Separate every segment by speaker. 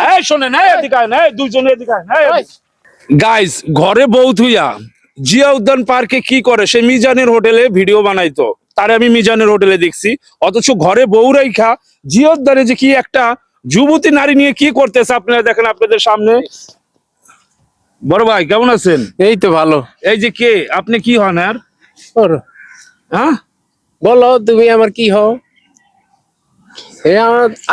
Speaker 1: এই শোনেন, এই এদিকে আয়, এই দুইজনে এদিকে আয়, এই গাইস, ঘরে বউ থুইয়া জিয়া উদ্যান পার্কে কি করে? সে মিজানের হোটেলে ভিডিও বানাইতো, তারে আমি মিজানের হোটেলে দেখছি। অথচ ঘরে বউ রাইখা জিয়া উদ্যানে যে কি একটা যুবতী নারী নিয়ে কি করতেছে আপনারা দেখেন আপনাদের সামনে। বড় ভাই কেমন আছেন?
Speaker 2: এই তো ভালো।
Speaker 1: এই যে কে আপনি, কি হন আর? হ্যাঁ
Speaker 2: বলো তুমি আমার কি হও?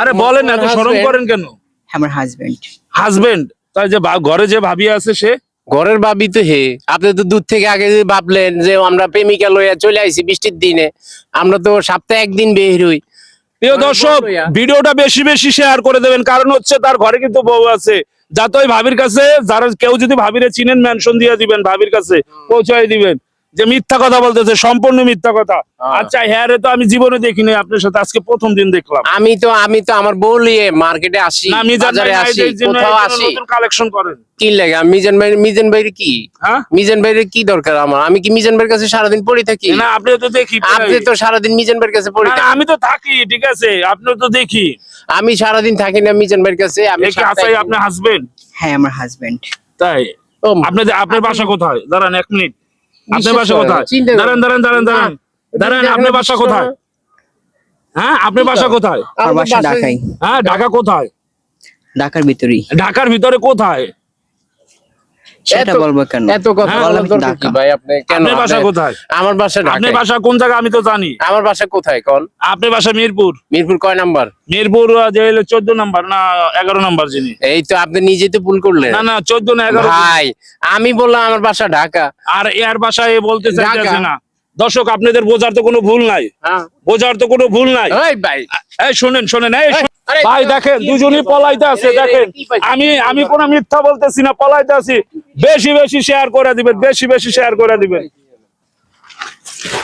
Speaker 1: আরে বলেন না, তো শরম করেন কেন?
Speaker 3: আমার হাজবেন্ড।
Speaker 1: হাজবেন্ড? তাই যে ঘরে যে ভাবি আছে সে
Speaker 2: ঘরের ভাবি তো হে। আপনি তো দূর থেকে আগে ভাবলেন যে আমরা প্রেমিকা লইয়া চলে আইছি বৃষ্টির দিনে। আমরা তো সপ্তাহে একদিন বের হই।
Speaker 1: প্রিয় দর্শক, ভিডিওটা বেশি বেশি শেয়ার করে দেবেন, কারণ হচ্ছে তার ঘরে কিন্তু বউ আছে। যাতে ওই ভাবির কাছে, যারা কেউ যদি ভাবিরে চিনেন, মেনশন দিয়ে দিবেন, ভাবির কাছে পৌঁছাই দিবেন যে মিথ্যা কথা বলতেছে, সম্পূর্ণ মিথ্যা কথা। আচ্ছা হ্যাঁ রে, তো আমি জীবনে দেখিনি আপনার সাথে, আজকে প্রথম দিন দেখলাম।
Speaker 2: আমি তো আমার বউ নিয়ে মার্কেটে আসি,
Speaker 1: না মিজান
Speaker 2: বাজারে
Speaker 1: ভাই,
Speaker 2: আসি, কোথাও আসি।
Speaker 1: নতুন কালেকশন করেন
Speaker 2: কি লাগে? মিজান ভাইয়ের কি?
Speaker 1: হ্যাঁ,
Speaker 2: মিজান ভাইয়ের কি দরকার আমার? আমি কি মিজান ভাইয়ের কাছে সারাদিন পড়ে থাকি?
Speaker 1: না আপনি তো দেখি,
Speaker 2: আপনি তো সারাদিন মিজান ভাইয়ের কাছে পড়ে
Speaker 1: না,
Speaker 2: থাকেন।
Speaker 1: আমি তো থাকি, ঠিক আছে, আপনি তো দেখি।
Speaker 2: আমি সারাদিন থাকি না মিজান ভাইয়ের কাছে। আমি
Speaker 1: আসাই আপনার হাজবেন্ড?
Speaker 3: হ্যাঁ আমার হাজবেন্ড।
Speaker 1: তাই?
Speaker 2: ও,
Speaker 1: আপনার বাসা কোথায়? দাঁড়ান 1 মিনিট, আপনার বাসা কোথায়?
Speaker 2: চিন্তা করো।
Speaker 1: দাঁড়ান দাঁড়ান দাঁড়ান দাঁড়ান দাঁড়ান, আপনার বাসা কোথায়? হ্যাঁ, আপনার বাসা কোথায়?
Speaker 3: আমার বাসা ঢাকায়।
Speaker 1: হ্যাঁ, ঢাকা কোথায়?
Speaker 3: ঢাকার ভিতরেই।
Speaker 1: ঢাকার ভিতরে কোথায়?
Speaker 3: সেটা বলবো কেন?
Speaker 2: এত কথা
Speaker 1: হ্যাঁ,
Speaker 2: বলার দরকার কি ভাই? আপনি কেন?
Speaker 1: আপনার বাসা কোথায়?
Speaker 2: আমার বাসা
Speaker 1: আপনার
Speaker 2: ঢাকায়।
Speaker 1: বাসা কোন জায়গা আমি তো জানি।
Speaker 2: আমার বাসা কোথায় কোন?
Speaker 1: আপনার বাসা মিরপুর?
Speaker 2: মিরপুর কয় নাম্বার?
Speaker 1: মিরপুর যে হলো 14 নাম্বার না 11 নাম্বার যিনি?
Speaker 2: এই তো আপনি নিজেই তো ভুল করলেন।
Speaker 1: না না, 14 না 11।
Speaker 2: ভাই আমি বললাম আমার বাসা ঢাকা।
Speaker 1: আর এর বাসায় বলতে চাইতেছে
Speaker 2: ঢাকা।
Speaker 1: না। দর্শক, আপনাদের বোঝার তো কোনো ভুল নাই,
Speaker 2: হ্যাঁ
Speaker 1: বোঝার তো কোনো ভুল নাই।
Speaker 2: ওই ভাই,
Speaker 1: এই শোনেন শোনেন, এই
Speaker 2: আরে,
Speaker 1: ভাই দেখেন, দুজনই পলাইতে আছে। দেখেন আমি কোনো মিথ্যা বলতেছি না, পলাইতে আছি। বেশি বেশি শেয়ার করে দিবেন, বেশি বেশি শেয়ার করে দিবেন।